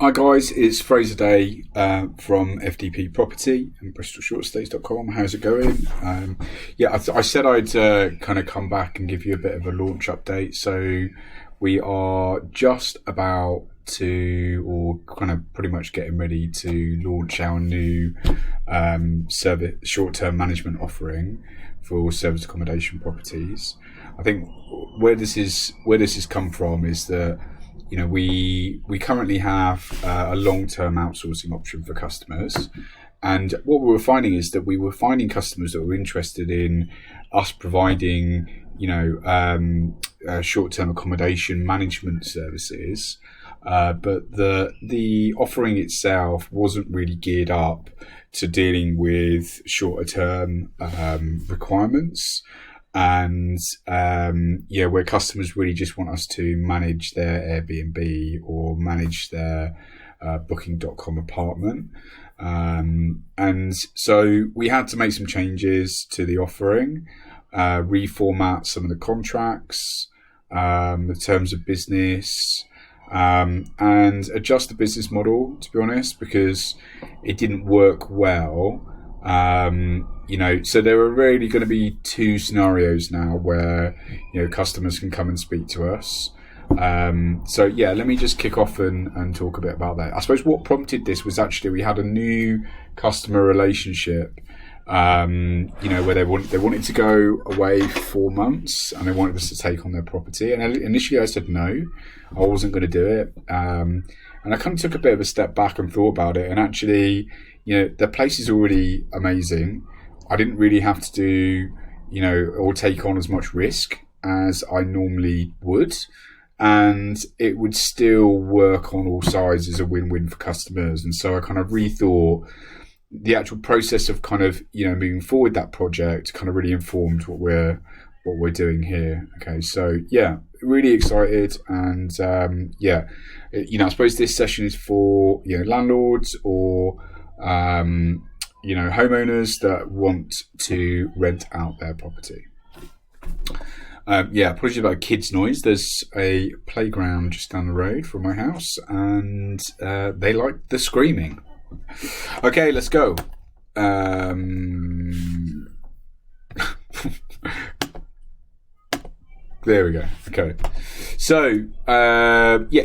Hi guys, it's Fraser Day from FDP Property and BristolShortstays.com. How's it going? I said I'd kind of come back and give you a bit of a launch update. So we are just about to, or kind of pretty much getting ready to launch our new service short-term management offering for service accommodation properties. I think where this has come from is that we currently have a long-term outsourcing option for customers, and what we were finding is that we were finding customers that were interested in us providing short-term accommodation management services, but the offering itself wasn't really geared up to dealing with shorter-term requirements. And where customers really just want us to manage their Airbnb or manage their booking.com apartment. And so we had to make some changes to the offering, reformat some of the contracts, the terms of business, and adjust the business model, to be honest, because it didn't work well. So there are really going to be two scenarios now where, customers can come and speak to us. Let me just kick off and talk a bit about that. I suppose what prompted this was actually we had a new customer relationship, where they wanted to go away for 4 months and they wanted us to take on their property. And initially I said no, I wasn't going to do it. And I kind of took a bit of a step back and thought about it. And actually, the place is already amazing. I didn't really have to do, or take on as much risk as I normally would. And it would still work on all sides as a win-win for customers. And so I kind of rethought the actual process of kind of, moving forward that project kind of really informed what we're doing here. Okay, so really excited. And I suppose this session is for, landlords or, homeowners that want to rent out their property. Apologies about kids' noise. There's a playground just down the road from my house, and they like the screaming. Okay, let's go. There we go. Okay. So,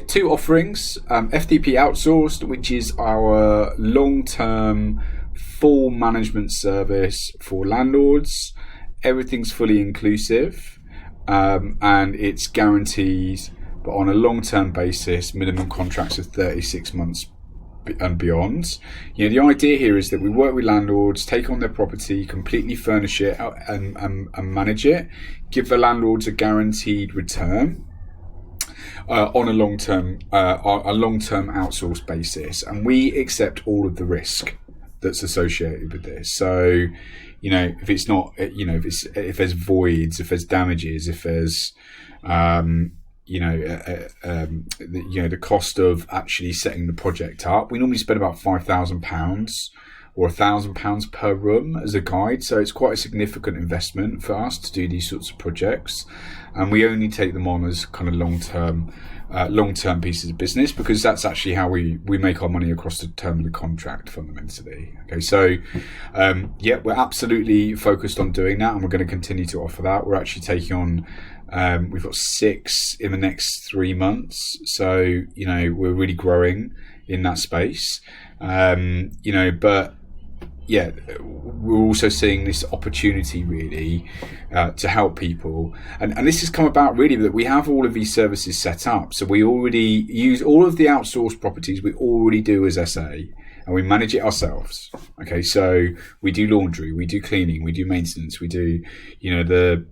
two offerings. FDP Outsourced, which is our long-term full management service for landlords. Everything's fully inclusive, and it's guaranteed, but on a long-term basis, minimum contracts of 36 months and beyond. The idea here is that we work with landlords, take on their property, completely furnish it and manage it, give the landlords a guaranteed return on a long-term outsourced basis, and we accept all of the risk that's associated with this. So, if it's not, if there's voids, if there's damages, if there's the cost of actually setting the project up. We normally spend about £5,000 or £1,000 per room as a guide. So it's quite a significant investment for us to do these sorts of projects. And we only take them on as kind of long-term pieces of business, because that's actually how we make our money across the term of the contract fundamentally. Okay, so we're absolutely focused on doing that, and we're going to continue to offer that. We're actually taking on we've got 6 in the next 3 months, so we're really growing in that space. We're also seeing this opportunity really to help people, and this has come about really that we have all of these services set up. So we already use all of the outsourced properties we already do as SA, and we manage it ourselves. Okay, so we do laundry, we do cleaning, we do maintenance, we do the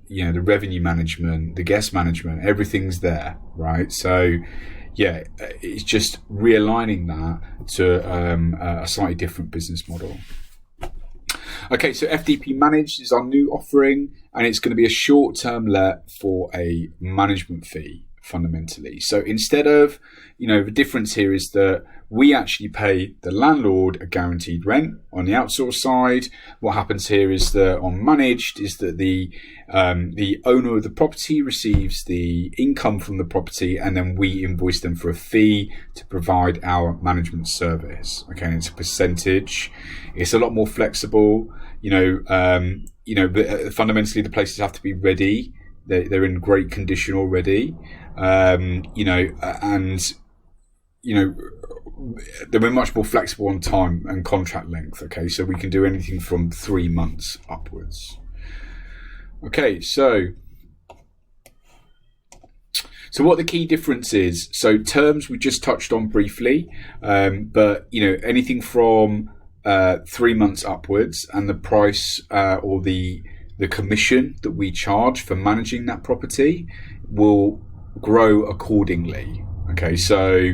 revenue management, the guest management, everything's there, right? So it's just realigning that to a slightly different business model. Okay, so FDP Managed is our new offering, and it's going to be a short-term let for a management fee fundamentally. So instead of, the difference here is that we actually pay the landlord a guaranteed rent on the outsourced side. What happens here is that on managed is that the owner of the property receives the income from the property, and then we invoice them for a fee to provide our management service. Okay, and it's a percentage. It's a lot more flexible. But fundamentally the places have to be ready. They're in great condition already. We're much more flexible on time and contract length. Okay, so we can do anything from 3 months upwards. Okay, so what the key difference is. So terms we just touched on briefly, but anything from 3 months upwards, and the price or the commission that we charge for managing that property will grow accordingly. Okay, so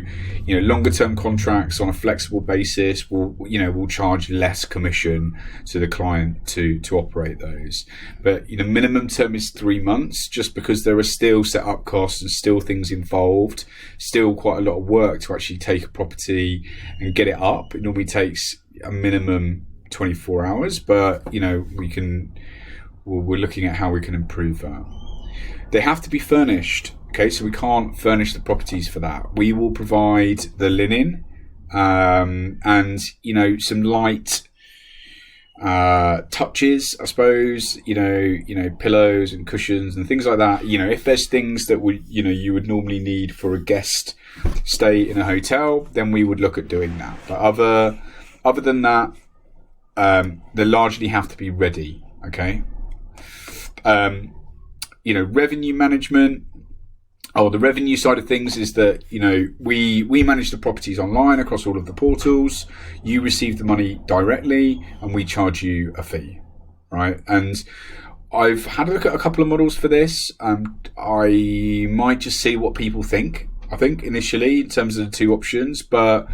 longer term contracts on a flexible basis will charge less commission to the client to operate those. But minimum term is 3 months, just because there are still set up costs and still things involved, still quite a lot of work to actually take a property and get it up. It normally takes a minimum 24 hours, but we're looking at how we can improve that. They have to be furnished. Okay, so we can't furnish the properties for that. We will provide the linen, and some light touches, I suppose. Pillows and cushions and things like that. If there's things that you would normally need for a guest stay in a hotel, then we would look at doing that. But other than that, they largely have to be ready. Okay. Revenue management. The revenue side of things is that, we manage the properties online across all of the portals. You receive the money directly and we charge you a fee, right? And I've had a look at a couple of models for this. I might just see what people think, I think, initially, in terms of the two options. But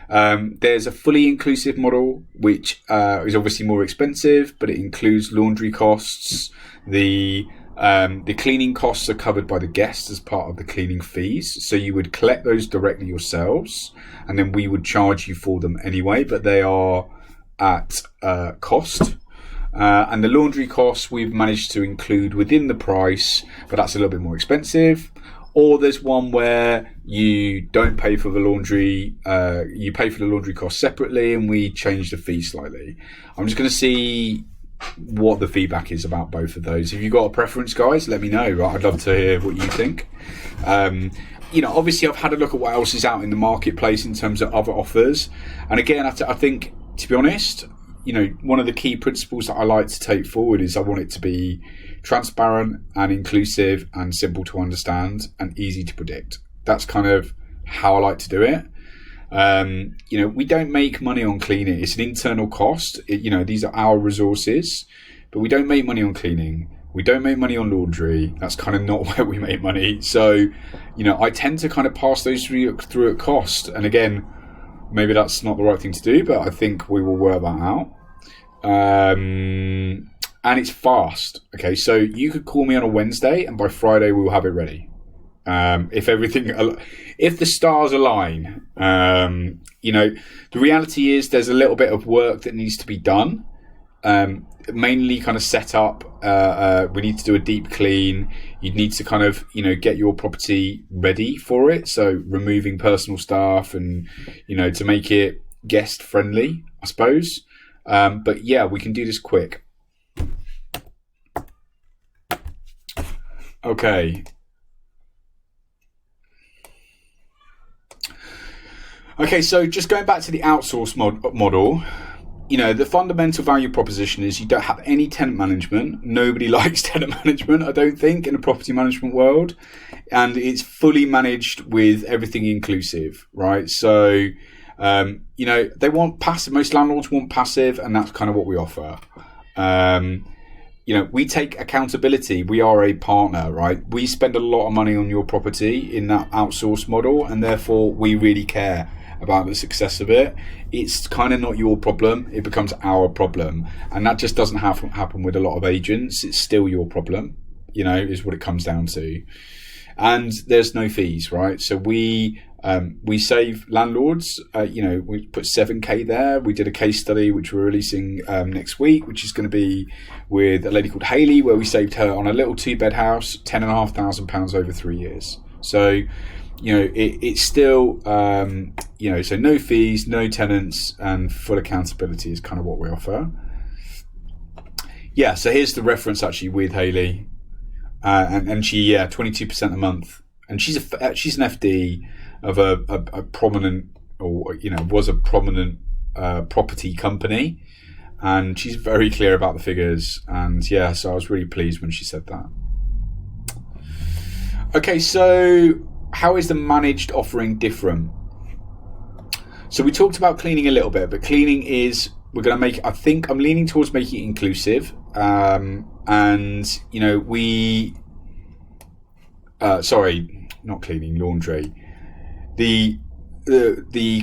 there's a fully inclusive model, which is obviously more expensive, but it includes laundry costs. The cleaning costs are covered by the guests as part of the cleaning fees. So you would collect those directly yourselves, and then we would charge you for them anyway, but they are at cost. And the laundry costs we've managed to include within the price, but that's a little bit more expensive. Or there's one where you don't pay for the laundry, you pay for the laundry cost separately, and we change the fee slightly. I'm just going to see what the feedback is about both of those. If you've got a preference, guys, let me know. I'd love to hear what you think. Obviously I've had a look at what else is out in the marketplace in terms of other offers. And again, I think, to be honest, one of the key principles that I like to take forward is I want it to be transparent and inclusive and simple to understand and easy to predict. That's kind of how I like to do it. We don't make money on cleaning. It's an internal cost. These are our resources, but we don't make money on cleaning. We don't make money on laundry. That's kind of not where we make money. So, I tend to kind of pass those through at cost. And again, maybe that's not the right thing to do, but I think we will work that out. And it's fast. Okay, so you could call me on a Wednesday, and by Friday we will have it ready. If the stars align. The reality is there's a little bit of work that needs to be done. Mainly kind of set up. We need to do a deep clean. You need to kind of, get your property ready for it. So removing personal stuff and, to make it guest friendly, I suppose. But yeah, we can do this quick. Okay. Okay, so just going back to the outsource model, the fundamental value proposition is you don't have any tenant management. Nobody likes tenant management, I don't think, in the property management world. And it's fully managed with everything inclusive, right? So, they want passive. Most landlords want passive, and that's kind of what we offer. We take accountability. We are a partner, right? We spend a lot of money on your property in that outsource model, and therefore we really care about the success of it. It's kind of not your problem. It becomes our problem. And that just doesn't happen with a lot of agents. It's still your problem, is what it comes down to. and there's no fees, right? So we save landlords. We put 7K there. We did a case study which we're releasing next week, which is going to be with a lady called Hayley, where we saved her on a little 2-bed house £10,500 over 3 years. So it's still so no fees, no tenants, and full accountability is kind of what we offer. So here's the reference actually with Hayley, and she 22% a month, and she's an FD of a prominent, or was a prominent property company, and she's very clear about the figures, and so I was really pleased when she said that. Okay, so how is the managed offering different? So we talked about cleaning a little bit, but cleaning is, we're going to make, I think I'm leaning towards making it inclusive. Not cleaning, laundry. The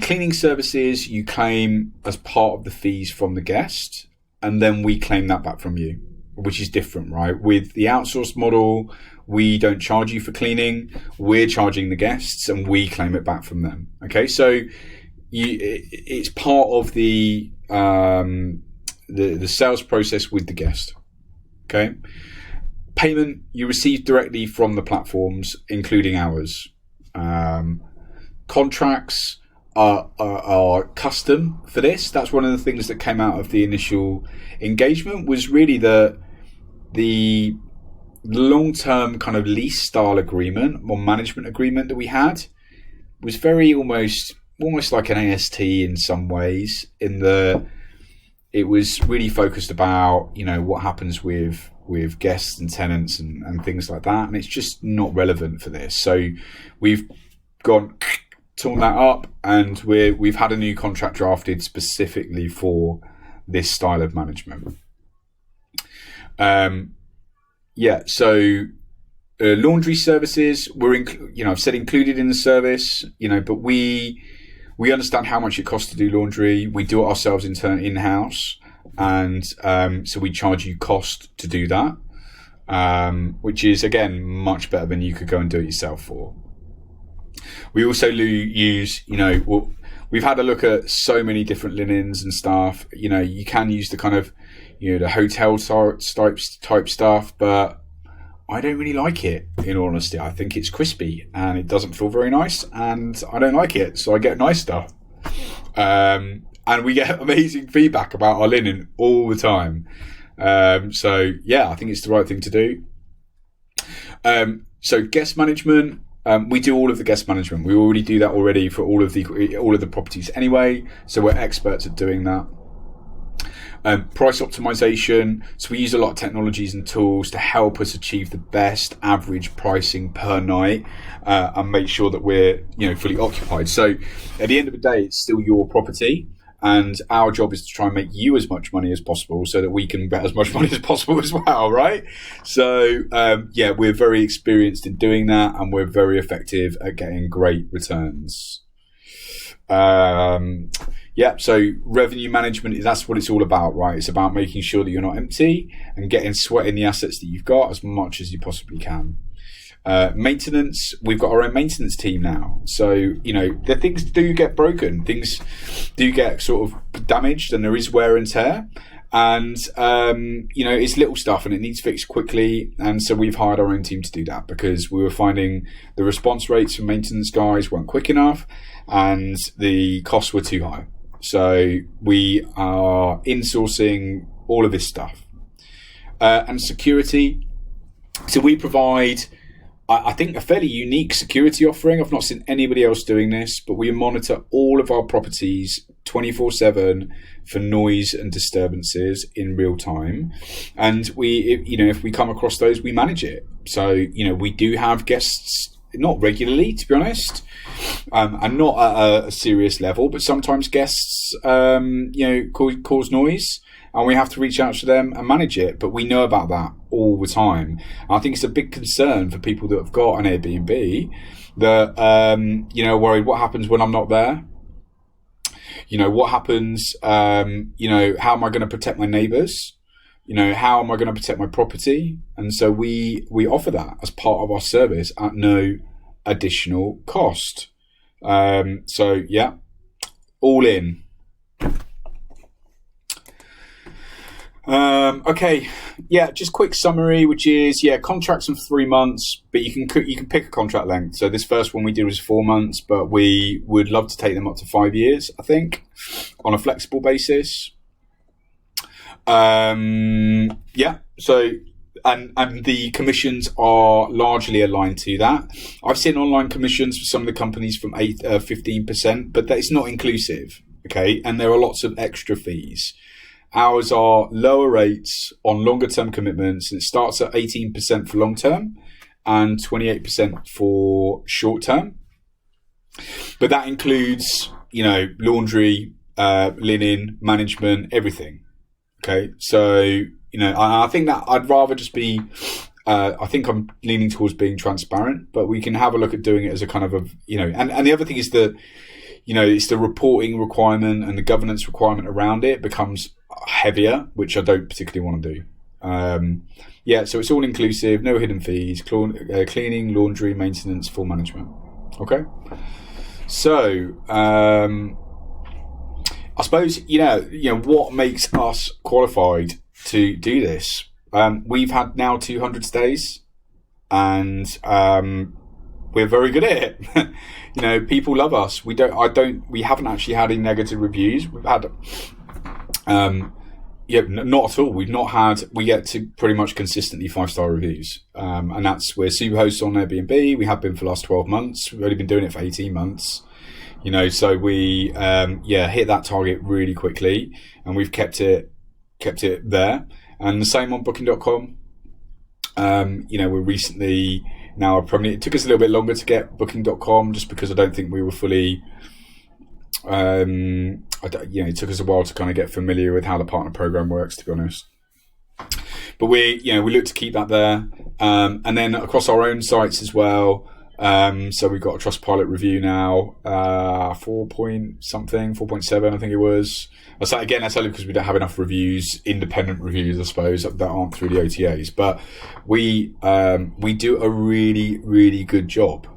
cleaning services you claim as part of the fees from the guest, and then we claim that back from you, which is different, right? With the outsourced model, we don't charge you for cleaning. We're charging the guests, and we claim it back from them. Okay, so it's part of the sales process with the guest. Okay, payment you receive directly from the platforms, including ours. Contracts are custom for this. That's one of the things that came out of the initial engagement, was really the long-term kind of lease style agreement or management agreement that we had was very almost like an AST in some ways, in the it was really focused about what happens with guests and tenants and things like that, and it's just not relevant for this. So we've torn that up, and we've had a new contract drafted specifically for this style of management. Laundry services I've said included in the service, but we understand how much it costs to do laundry. We do it ourselves in-house, and so we charge you cost to do that, which is again much better than you could go and do it yourself for. We also use, we've had a look at so many different linens and stuff. You can use the kind of, the hotel type stuff, but I don't really like it, in all honesty. I think it's crispy and it doesn't feel very nice, and I don't like it, so I get nice stuff. And we get amazing feedback about our linen all the time. I think it's the right thing to do. So guest management. We do all of the guest management. We already do that already for all of the properties anyway, so we're experts at doing that. Price optimization. So we use a lot of technologies and tools to help us achieve the best average pricing per night, and make sure that we're fully occupied. So at the end of the day, it's still your property, and our job is to try and make you as much money as possible so that we can get as much money as possible as well, right? So, we're very experienced in doing that, and we're very effective at getting great returns. So revenue management, that's what it's all about, right? It's about making sure that you're not empty and getting sweat in the assets that you've got as much as you possibly can. Maintenance, we've got our own maintenance team now, so the things do get broken, things do get sort of damaged, and there is wear and tear, and it's little stuff and it needs fixed quickly, and so we've hired our own team to do that, because we were finding the response rates from maintenance guys weren't quick enough and the costs were too high. So we are insourcing all of this stuff. And security, so we provide, I think, a fairly unique security offering. I've not seen anybody else doing this, but we monitor all of our properties 24/7 for noise and disturbances in real time. And if we come across those, we manage it. So, we do have guests, not regularly, to be honest, and not at a serious level, but sometimes guests, cause noise, and we have to reach out to them and manage it. But we know about that all the time. And I think it's a big concern for people that have got an Airbnb that, worried what happens when I'm not there. What happens, how am I going to protect my neighbours? how am I going to protect my property? And so we offer that as part of our service at no additional cost. So yeah, all in. Okay, yeah, just quick summary, which is, contracts of 3 months, but you can pick a contract length. So this first one we did was 4 months, but we would love to take them up to 5 years, I think, on a flexible basis. So and the commissions are largely aligned to that. I've seen online commissions for some of the companies from 15%, but that is not inclusive. Okay, and there are lots of extra fees. Ours are lower rates on longer term commitments, and it starts at 18% for long term and 28% for short term. But that includes, laundry, linen, management, everything. Okay, so I think that I'd rather just be. I think I'm leaning towards being transparent, but we can have a look at doing it as a kind of and the other thing is that it's the reporting requirement and the governance requirement around it becomes heavier, which I don't particularly want to do. So it's all inclusive, no hidden fees, cleaning, laundry, maintenance, full management. Okay, so I suppose what makes us qualified to do this. We've had now 200 stays, and we're very good at it. People love us. We haven't actually had any negative reviews. We've had, not at all. We get to pretty much consistently 5-star reviews. And we're Superhosts on Airbnb. We have been for the last 12 months. We've only been doing it for 18 months. So we, hit that target really quickly, and we've kept it there. And the same on booking.com. We're recently now it took us a little bit longer to get booking.com just because I don't think we were fully, it took us a while to kind of get familiar with how the partner program works, to be honest. But we look to keep that there. And then across our own sites as well. So we've got a Trustpilot review now, 4.7, I think it was. So again, that's only because we don't have enough reviews, independent reviews, I suppose, that aren't through the OTAs. But we do a really, really good job.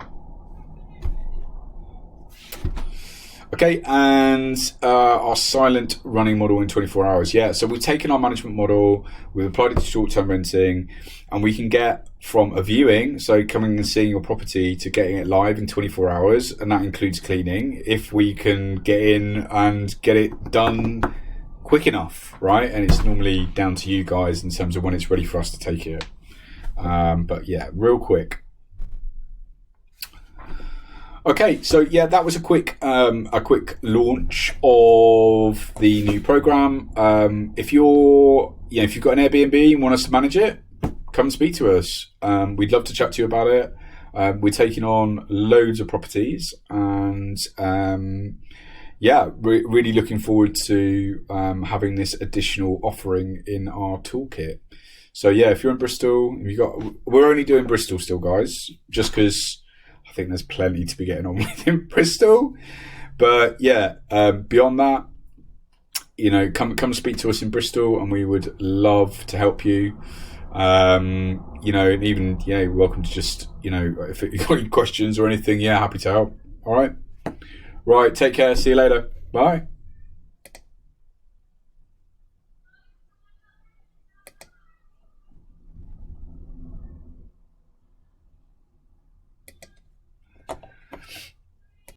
Okay, and our silent running model in 24 hours. Yeah, so we've taken our management model, we've applied it to short-term renting, and we can get from a viewing, so coming and seeing your property, to getting it live in 24 hours, and that includes cleaning, if we can get in and get it done quick enough, right? And it's normally down to you guys in terms of when it's ready for us to take it. But yeah, real quick. Okay, so yeah, that was a quick launch of the new program. If you've got an Airbnb and want us to manage it, come and speak to us. We'd love to chat to you about it. We're taking on loads of properties, and really looking forward to having this additional offering in our toolkit. So yeah, if you're in Bristol, we're only doing Bristol still, guys, just because I think there's plenty to be getting on with in Bristol. But yeah, beyond that, come speak to us in Bristol, and we would love to help you. And even you're welcome to just if you've got any questions or anything, happy to help. All right, take care. See you later. Bye.